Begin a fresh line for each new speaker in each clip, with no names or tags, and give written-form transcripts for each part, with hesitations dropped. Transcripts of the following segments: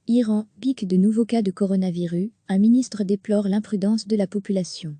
Iran, pic de nouveaux cas de coronavirus, un ministre déplore l'imprudence de la population.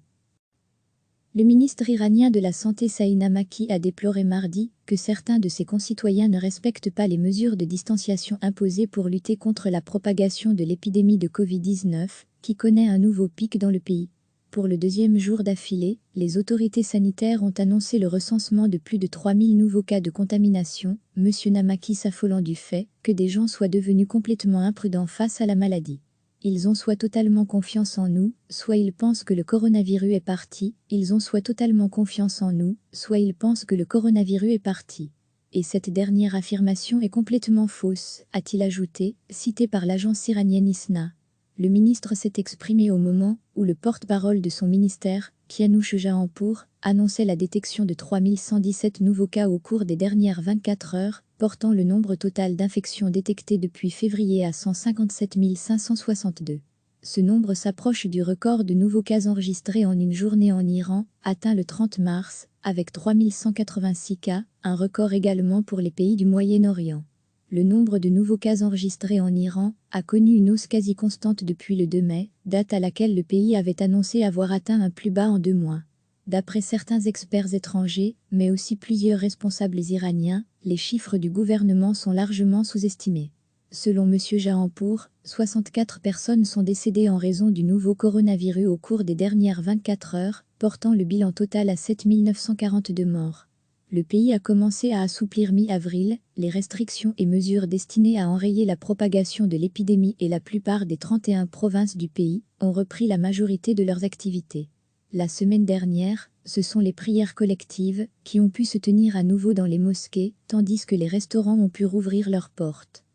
Le ministre iranien de la Santé Saïna Makki a déploré mardi que certains de ses concitoyens ne respectent pas les mesures de distanciation imposées pour lutter contre la propagation de l'épidémie de Covid-19, qui connaît un nouveau pic dans le pays. Pour le deuxième jour d'affilée, les autorités sanitaires ont annoncé le recensement de plus de 3000 nouveaux cas de contamination, M. Namaki s'affolant du fait que des gens soient devenus complètement imprudents face à la maladie. Ils ont soit totalement confiance en nous, soit ils pensent que le coronavirus est parti, ils ont soit totalement confiance en nous, soit ils pensent que le coronavirus est parti. Et cette dernière affirmation est complètement fausse, a-t-il ajouté, cité par l'agence iranienne ISNA. Le ministre s'est exprimé au moment où le porte-parole de son ministère, Kianouch Jahanpour, annonçait la détection de 3117 nouveaux cas au cours des dernières 24 heures, portant le nombre total d'infections détectées depuis février à 157 562. Ce nombre s'approche du record de nouveaux cas enregistrés en une journée en Iran, atteint le 30 mars, avec 3186 cas, un record également pour les pays du Moyen-Orient. Le nombre de nouveaux cas enregistrés en Iran a connu une hausse quasi constante depuis le 2 mai, date à laquelle le pays avait annoncé avoir atteint un plus bas en 2 mois. D'après certains experts étrangers, mais aussi plusieurs responsables iraniens, les chiffres du gouvernement sont largement sous-estimés. Selon M. Jahanpour, 64 personnes sont décédées en raison du nouveau coronavirus au cours des dernières 24 heures, portant le bilan total à 7 942 morts. Le pays a commencé à assouplir mi-avril les restrictions et mesures destinées à enrayer la propagation de l'épidémie et la plupart des 31 provinces du pays ont repris la majorité de leurs activités. La semaine dernière, ce sont les prières collectives qui ont pu se tenir à nouveau dans les mosquées, tandis que les restaurants ont pu rouvrir leurs portes.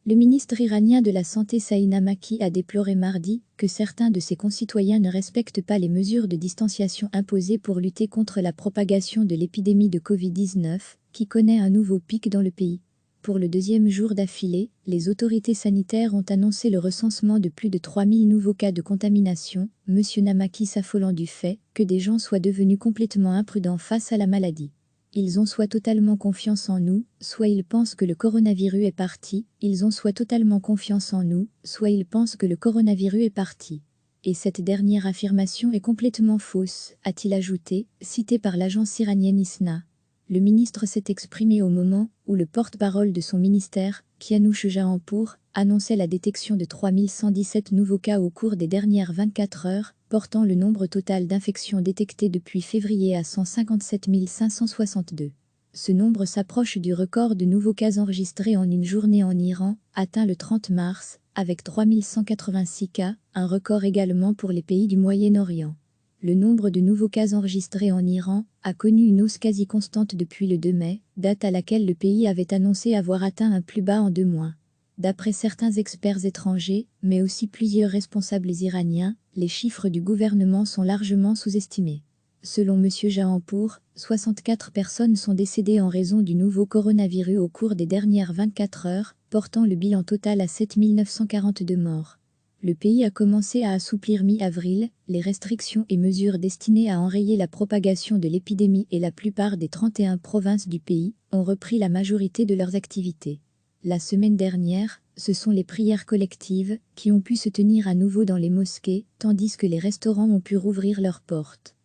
Le ministre iranien de la Santé Saïna Makki a déploré mardi que certains de ses concitoyens ne respectent pas les mesures de distanciation imposées pour lutter contre la propagation de l'épidémie de Covid-19, qui connaît un nouveau pic dans le pays. Pour le deuxième jour d'affilée, les autorités sanitaires ont annoncé le recensement de plus de 3000 nouveaux cas de contamination, M. Namaki s'affolant du fait que des gens soient devenus complètement imprudents face à la maladie. Ils ont soit totalement confiance en nous, soit ils pensent que le coronavirus est parti, ils ont soit totalement confiance en nous, soit ils pensent que le coronavirus est parti. Et cette dernière affirmation est complètement fausse, a-t-il ajouté, cité par l'agence iranienne ISNA. Le ministre s'est exprimé au moment où le porte-parole de son ministère, Kianouch Jahanpour, annonçait la détection de 3117 nouveaux cas au cours des dernières 24 heures, portant le nombre total d'infections détectées depuis février à 157 562. Ce nombre s'approche du record de nouveaux cas enregistrés en une journée en Iran, atteint le 30 mars, avec 3186 cas, un record également pour les pays du Moyen-Orient. Le nombre de nouveaux cas enregistrés en Iran a connu une hausse quasi constante depuis le 2 mai, date à laquelle le pays avait annoncé avoir atteint un plus bas en 2 mois. D'après certains experts étrangers, mais aussi plusieurs responsables iraniens, les chiffres du gouvernement sont largement sous-estimés. Selon M. Jahanpour, 64 personnes sont décédées en raison du nouveau coronavirus au cours des dernières 24 heures, portant le bilan total à 7 942 morts. Le pays a commencé à assouplir mi-avril les restrictions et mesures destinées à enrayer la propagation de l'épidémie et la plupart des 31 provinces du pays ont repris la majorité de leurs activités. La semaine dernière, ce sont les prières collectives qui ont pu se tenir à nouveau dans les mosquées, tandis que les restaurants ont pu rouvrir leurs portes.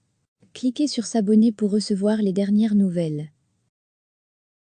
Cliquez sur s'abonner pour recevoir les dernières nouvelles.